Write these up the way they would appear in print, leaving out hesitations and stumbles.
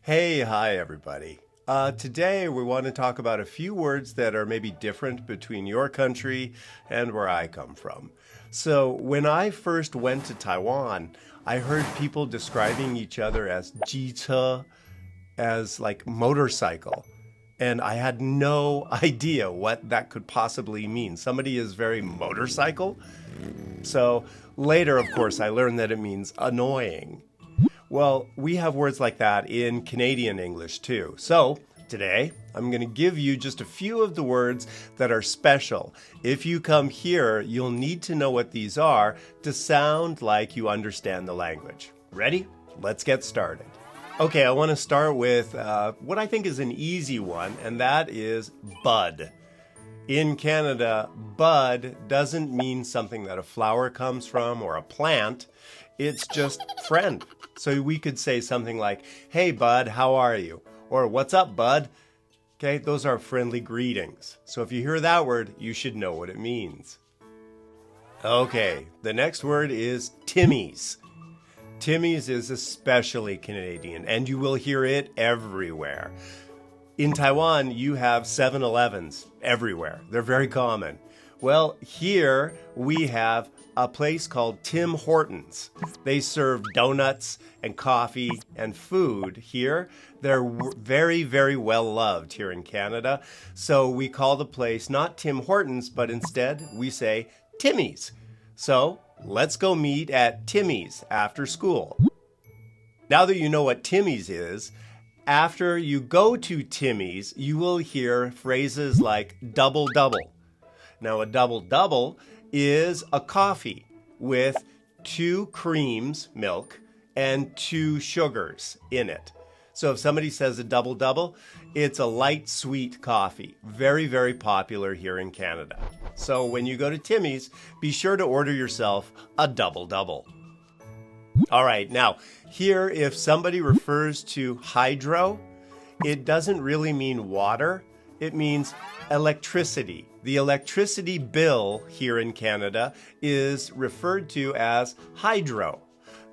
Hi everybody. Today we want to talk about a few words that are maybe different between your country and where I come from. So when I first went to Taiwan, I heard people describing each other as 机车, as like motorcycle. And I had no idea what that could possibly mean. Somebody is very motorcycle? So later, of course, I learned that it means annoying. Well, we have words like that in Canadian English too. So today, I'm going to give you just a few of the words that are special. If you come here, you'll need to know what these are to sound like you understand the language. Ready? Let's get started. Okay, I want to start with what I think is an easy one, and that is bud. In Canada, bud doesn't mean something that a flower comes from or a plant. It's just friend. So we could say something like, hey bud, how are you? Or what's up bud? Okay, those are friendly greetings. So if you hear that word, you should know what it means. Okay, the next word is Timmy's. Timmy's is especially Canadian, and you will hear it everywhere. In Taiwan, you have 7-Elevens everywhere. They're very common. Well, here we have a place called Tim Hortons. They serve donuts and coffee and food here. They're very, very well loved here in Canada. So we call the place not Tim Hortons, but instead we say Timmy's. So let's go meet at Timmy's after school. Now that you know what Timmy's is, after you go to Timmy's, you will hear phrases like double-double. Now, a double-double is a coffee with 2 creams, milk, and 2 sugars in it. So if somebody says a double-double, it's a light sweet coffee. Very, very popular here in Canada. So when you go to Timmy's, be sure to order yourself a double-double. All right, now, here if somebody refers to hydro, it doesn't really mean water. It means electricity. The electricity bill here in Canada is referred to as hydro.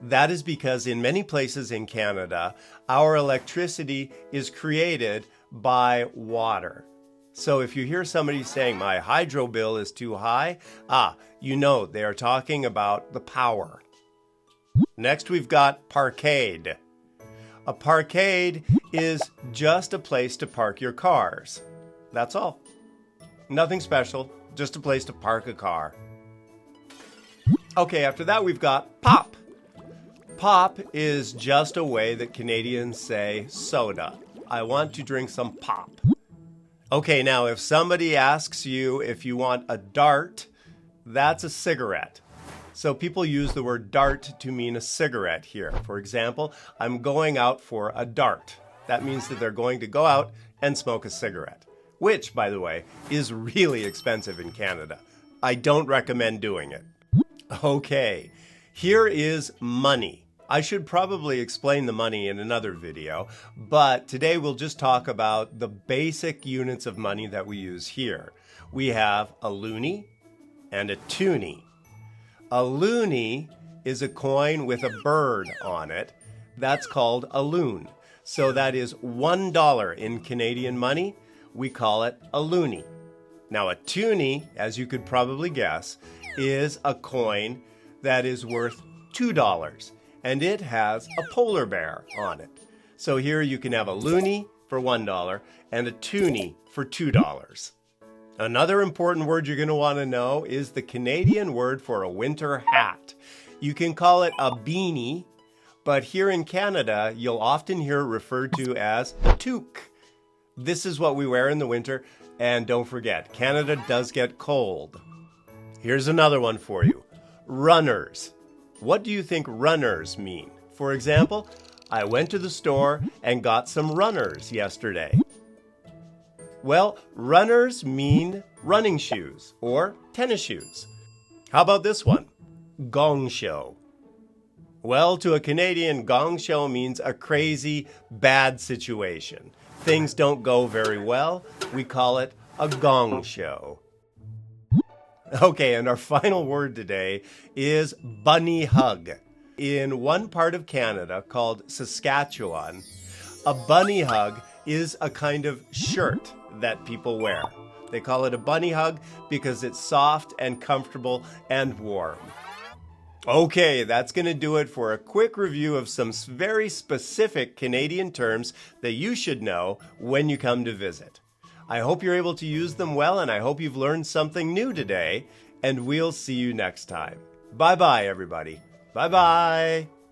That is because in many places in Canada, our electricity is created by water. So if you hear somebody saying, my hydro bill is too high, you know they are talking about the power. Next, we've got parkade. A parkade is just a place to park your cars. That's all. Nothing special, just a place to park a car. Okay, after that we've got pop. Pop is just a way that Canadians say soda. I want to drink some pop. Okay, now if somebody asks you if you want a dart, that's a cigarette. So people use the word dart to mean a cigarette here. For example, I'm going out for a dart. That means that they're going to go out and smoke a cigarette. Which, by the way, is really expensive in Canada. I don't recommend doing it. Okay, here is money. I should probably explain the money in another video, but today we'll just talk about the basic units of money that we use here. We have a loonie and a toonie. A loonie is a coin with a bird on it. That's called a loon. So that is $1 in Canadian money. We call it a loonie. Now a toonie, as you could probably guess, is a coin that is worth $2, and it has a polar bear on it. So here you can have a loonie for $1 and a toonie for $2. Another important word you're going to want to know is the Canadian word for a winter hat. You can call it a beanie, but here in Canada, you'll often hear it referred to as a toque. This is what we wear in the winter, and don't forget, Canada does get cold. Here's another one for you. Runners. What do you think runners mean? For example, I went to the store and got some runners yesterday. Well, runners mean running shoes or tennis shoes. How about this one? Gong show. Well, to a Canadian, gong show means a crazy, bad situation. Things don't go very well. We call it a gong show. Okay, and our final word today is bunny hug. In one part of Canada called Saskatchewan, A bunny hug is a kind of shirt that people wear. They call it a bunny hug because it's soft and comfortable and warm. Okay, that's going to do it for a quick review of some very specific Canadian terms that you should know when you come to visit. I hope you're able to use them well, and I hope you've learned something new today, and we'll see you next time. Bye-bye, everybody. Bye-bye.